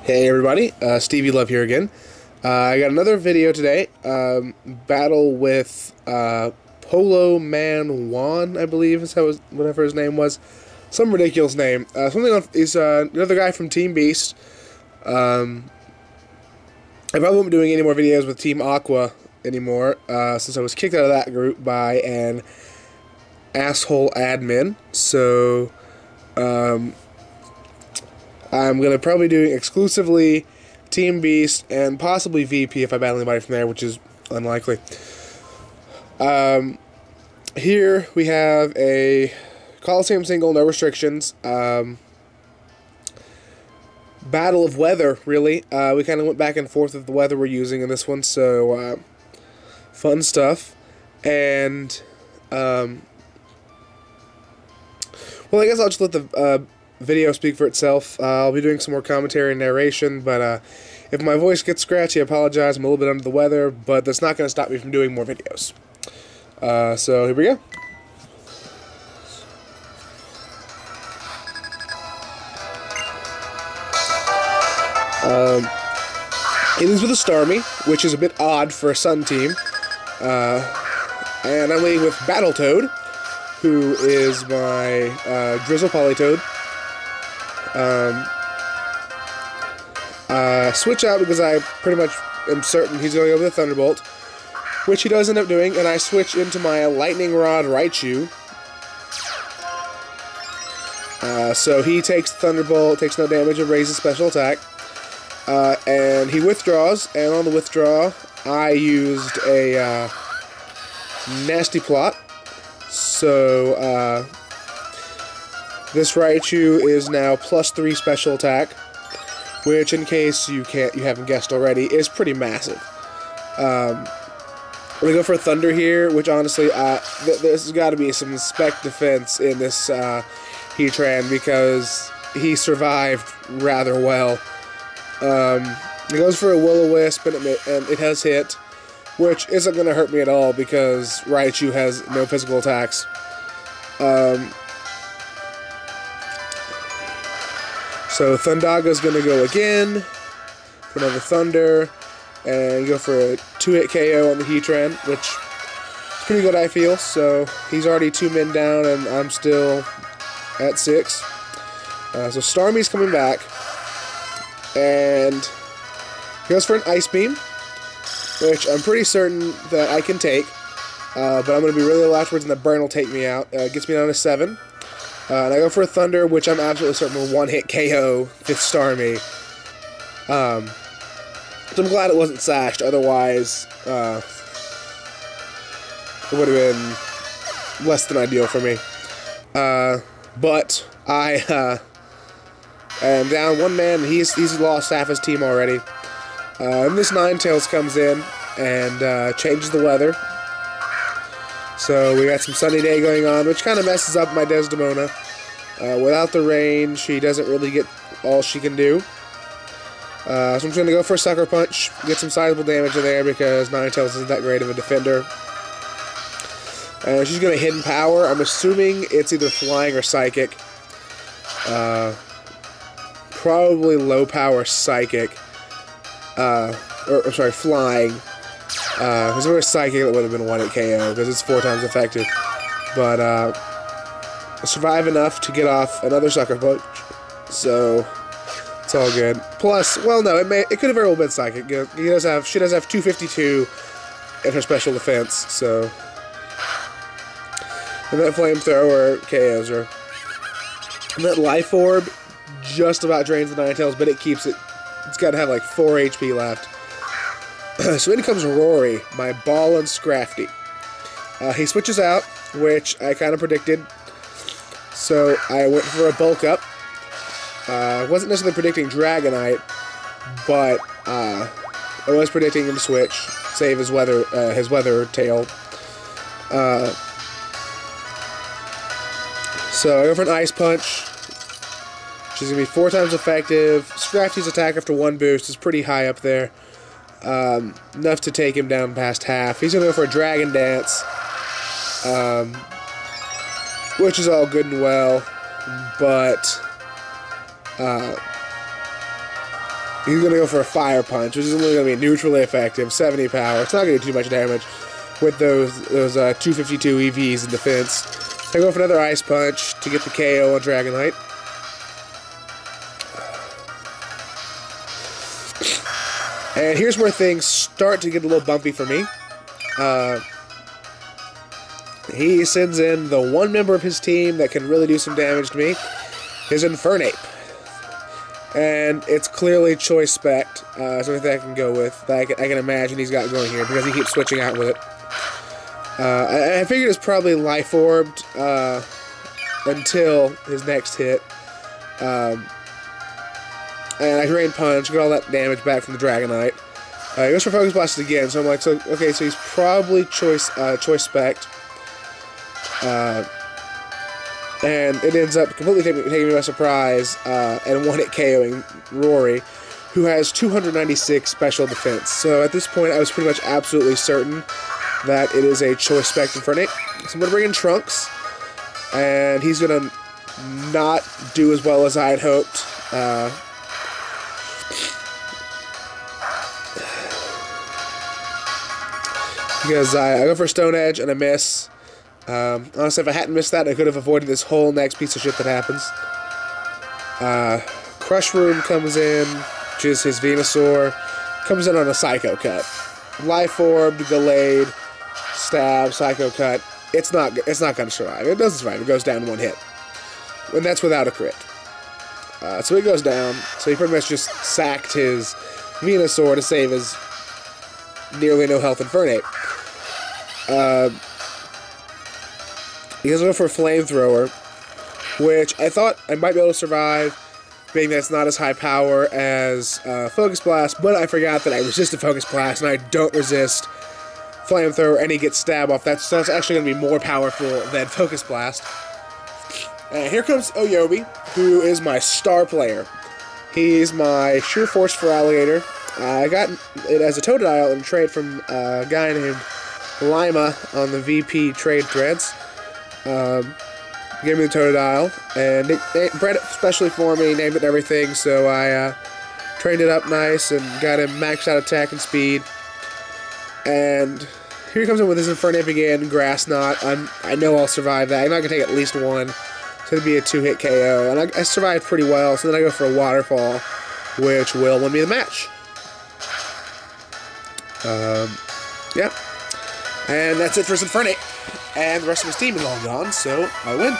Hey everybody, Stevie Love here again. I got another video today. Battle with Polo Man Juan, I believe is how whatever his name was. Some ridiculous name. He's another guy from Team Beast. I probably won't be doing any more videos with Team Aqua anymore, since I was kicked out of that group by an asshole admin. So, I'm going to probably do exclusively Team Beast and possibly VP if I battle anybody from there, which is unlikely. Here we have a Coliseum single, no restrictions. Battle of weather, really. We kind of went back and forth with the weather we're using in this one, so fun stuff. And, well, I guess I'll just let the video speak for itself. I'll be doing some more commentary and narration, but if my voice gets scratchy, I apologize. I'm a little bit under the weather, but that's not going to stop me from doing more videos. So here we go. It is with a Starmie, which is a bit odd for a Sun team. And I'm leading with Battletoad, who is my Drizzle Polytoad. Switch out because I pretty much am certain he's going to go with a Thunderbolt, which he does end up doing, and I switch into my Lightning Rod Raichu. So he takes the Thunderbolt, takes no damage, and raises special attack. And he withdraws, and on the withdraw, I used a Nasty Plot. So, this Raichu is now +3 special attack, which, in case you haven't guessed already, is pretty massive. We're gonna go for a Thunder here, which honestly, there's got to be some spec defense in this Heatran because he survived rather well. It goes for a Will-O-Wisp, and it has hit, which isn't going to hurt me at all because Raichu has no physical attacks. So Thundaga's going to go again for another Thunder, and go for a 2-hit KO on the Heatran, which is pretty good, I feel. So he's already 2 men down, and I'm still at 6. So Starmie's coming back, and he goes for an Ice Beam, which I'm pretty certain that I can take, but I'm going to be really low afterwards, and the burn will take me out. Gets me down to 7. And I go for a Thunder, which I'm absolutely certain will one-hit KO with Starmie. So I'm glad it wasn't sashed, otherwise it would have been less than ideal for me. But I am down 1 man, and he's lost half his team already. And this Ninetales comes in and changes the weather. So we got some sunny day going on, which kind of messes up my Desdemona. Without the rain, she doesn't really get all she can do. So I'm just going to go for a Sucker Punch, get some sizable damage in there because Ninetales isn't that great of a defender. She's going to Hidden Power. I'm assuming it's either Flying or Psychic. Probably low power Psychic. Or sorry, Flying. Because if it was Psychic, it would have been a 1-hit KO because it's 4 times effective. But I survive enough to get off another Sucker Punch, so it's all good. Plus, well, no, it could have very well been Psychic. She does have 252 in her special defense, so. And that Flamethrower KOs her. And that Life Orb just about drains the Ninetales, but it keeps it. It's got to have like 4 HP left. So in comes Rory, my Ball and Scrafty. He switches out, which I kind of predicted. So I went for a Bulk Up. I wasn't necessarily predicting Dragonite, but I was predicting him to switch, save his weather tail. So I go for an Ice Punch. She's going to be 4 times effective. Scrafty's attack after 1 boost is pretty high up there. Enough to take him down past half. He's going to go for a Dragon Dance, which is all good and well, but He's going to go for a Fire Punch, which is only going to be neutrally effective, 70 power. It's not going to do too much damage with those 252 EVs in defense. So I go for another Ice Punch to get the KO on Dragonite. And here's where things start to get a little bumpy for me. He sends in the one member of his team that can really do some damage to me, his Infernape. And it's clearly Choice Spect, something I can go with, that I can imagine he's got going here, because he keeps switching out with it. I figured it's probably Life Orbed until his next hit. And I Drain Punch, get all that damage back from the Dragonite. He goes for Focus Blast again, so I'm like, okay, so he's probably Choice Spect. And it ends up completely taking me by surprise and one-hit KOing Rory, who has 296 special defense. So at this point, I was pretty much absolutely certain that it is a Choice Spect Infernape. So I'm going to bring in Trunks, and he's going to not do as well as I had hoped. Because I go for Stone Edge and I miss. Honestly, if I hadn't missed that, I could have avoided this whole next piece of shit that happens. Crush Room comes in, which is his Venusaur. Comes in on a Psycho Cut. Life Orb, Gallade, Stab, Psycho Cut. It's not going to survive. It doesn't survive. It goes down one hit. And that's without a crit. So he goes down. So he pretty much just sacked his Venusaur to save his nearly no health Infernape. He goes over for a Flamethrower, which I thought I might be able to survive, being that it's not as high power as Focus Blast, but I forgot that I resisted Focus Blast, and I don't resist Flamethrower, and he gets Stab off that, so that's actually going to be more powerful than Focus Blast. And here comes Oyobi, who is my star player. He's my Sure Force for Alligator. I got it as a Totodile in a trade from a guy named Lima on the VP trade threads. Gave me the Totodile, and it bred it specially for me, named it and everything, so I trained it up nice and got him maxed out attack and speed. And here he comes in with his Infernape again, Grass Knot. I know I'll survive that. I'm not going to take at least one, so it'll be a 2-hit KO. And I survived pretty well, so then I go for a Waterfall, which will win me the match. Yeah. And that's it for his Infernape. And the rest of his team is all gone, so I win.